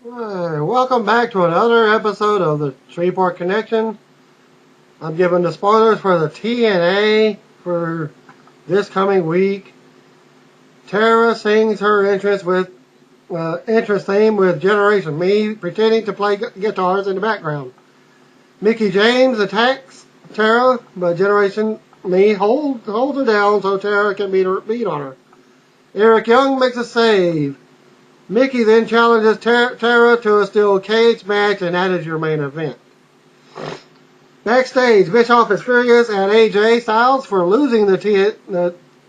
Welcome back to another episode of the Shreveport Connection. I'm giving the spoilers for the TNA for this coming week. Tara sings her interest theme with Generation Me, pretending to play guitars in the background. Mickie James attacks Tara, but Generation Me holds her down so Tara can beat on her. Eric Young makes a save. Mickie then challenges Tara to a steel cage match, and that is your main event. Backstage, Bischoff is furious at AJ Styles for losing the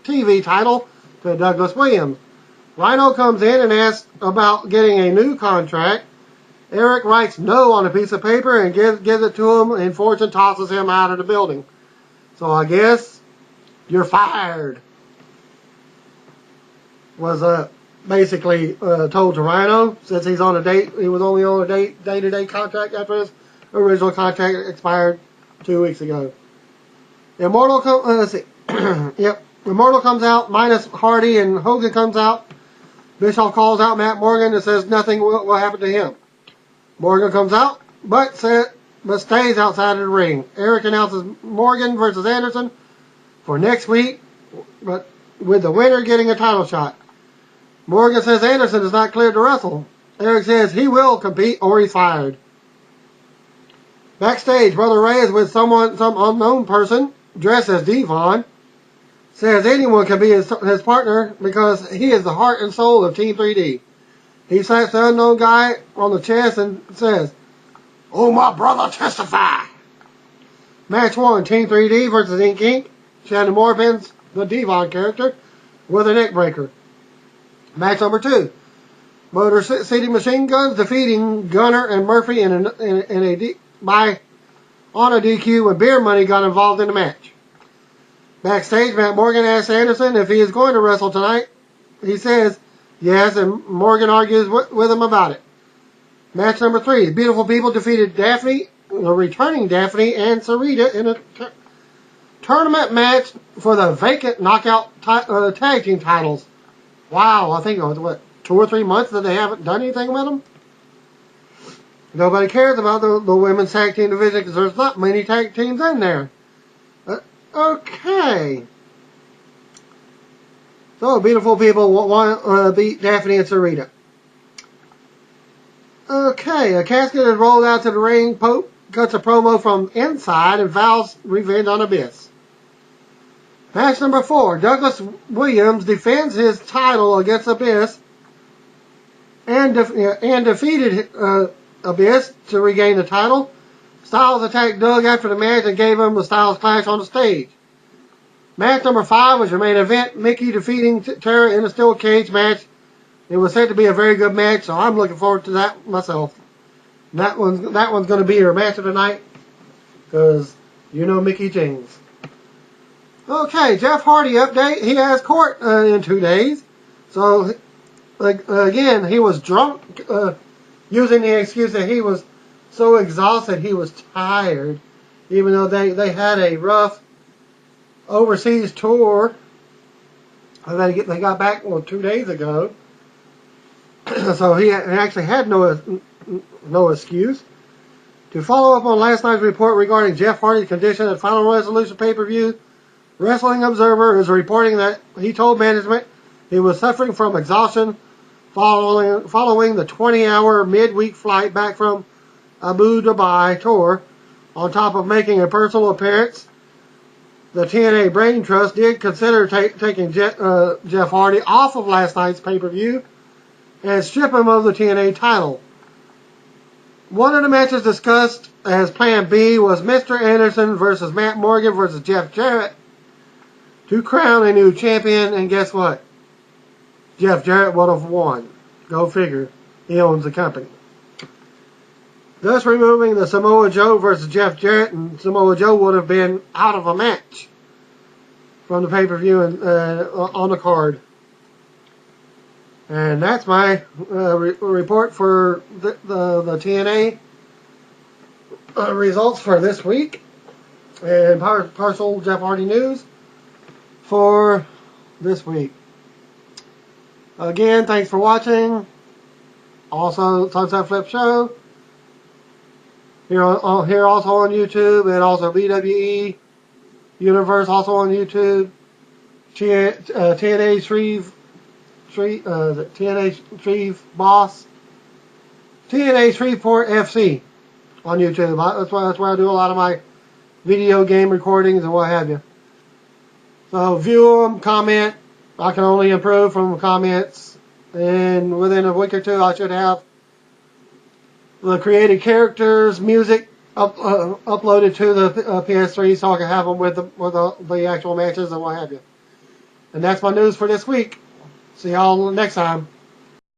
TV title to Douglas Williams. Rhino comes in and asks about getting a new contract. Eric writes no on a piece of paper and gives it to him, and Fortune tosses him out of the building. So I guess you're fired. Was basically told to Rhino, since he's on a date. He was only on a day-to-day contract after his original contract expired 2 weeks ago. Immortal comes out minus Hardy, and Hogan comes out. Bischoff calls out Matt Morgan and says nothing will happen to him. Morgan comes out, but stays outside of the ring. Eric announces Morgan versus Anderson for next week, but with the winner getting a title shot. Morgan says Anderson is not cleared to wrestle. Eric says he will compete or he's fired. Backstage, Brother Ray is with some unknown person dressed as Devon. Says anyone can be his partner because he is the heart and soul of Team 3D. He slaps the unknown guy on the chest and says, "Oh, my brother, testify." Match 1, Team 3D versus Ink Inc. Shannon Moore pins the Devon character with a neck breaker. Match number 2, Motor City Machine Guns defeating Gunner and Murphy on a DQ when beer money got involved in the match. Backstage, Matt Morgan asks Anderson if he is going to wrestle tonight. He says yes, and Morgan argues with him about it. Match number 3, Beautiful People defeated the returning Daphne and Sarita in a tournament match for the vacant knockout tag team titles. Wow, I think it was, 2 or 3 months that they haven't done anything with them? Nobody cares about the women's tag team division because there's not many tag teams in there. Okay. So, Beautiful People want to beat Daphne and Sarita. Okay, a casket is rolled out to the ring. Pope cuts a promo from inside and vows revenge on Abyss. Match number 4, Douglas Williams defends his title against Abyss and defeated Abyss to regain the title. Styles attacked Doug after the match and gave him the Styles Clash on the stage. Match number 5 was your main event, Mickie defeating Tara in a steel cage match. It was said to be a very good match, so I'm looking forward to that myself. That one's going to be your match of the night because you know Mickie James. Okay, Jeff Hardy update. He has court in 2 days. So, again, he was drunk, using the excuse that he was so exhausted he was tired, even though they had a rough overseas tour. They got back 2 days ago. So he actually had no excuse. To follow up on last night's report regarding Jeff Hardy's condition at Final Resolution pay-per-view, Wrestling Observer is reporting that he told management he was suffering from exhaustion following the 20-hour midweek flight back from Abu Dhabi tour. On top of making a personal appearance, the TNA Brain Trust did consider taking Jeff Hardy off of last night's pay-per-view and strip him of the TNA title. One of the matches discussed as Plan B was Mr. Anderson versus Matt Morgan versus Jeff Jarrett to crown a new champion, and guess what? Jeff Jarrett would have won. Go figure. He owns the company. Thus removing the Samoa Joe versus Jeff Jarrett, and Samoa Joe would have been out of a match from the pay-per-view and on the card. And that's my report for the TNA results for this week, and partial Jeff Hardy news for this week. Again, thanks for watching. Also Sunset Flip Show. Here also on YouTube, and also BWE Universe also on YouTube. TNA TNA Boss. TNA Shreveport FC on YouTube. That's where I do a lot of my video game recordings and what have you. So view them, comment. I can only improve from the comments. And within a week or two, I should have the created characters, music uploaded to the PS3 so I can have them with the actual matches and what have you. And that's my news for this week. See y'all next time.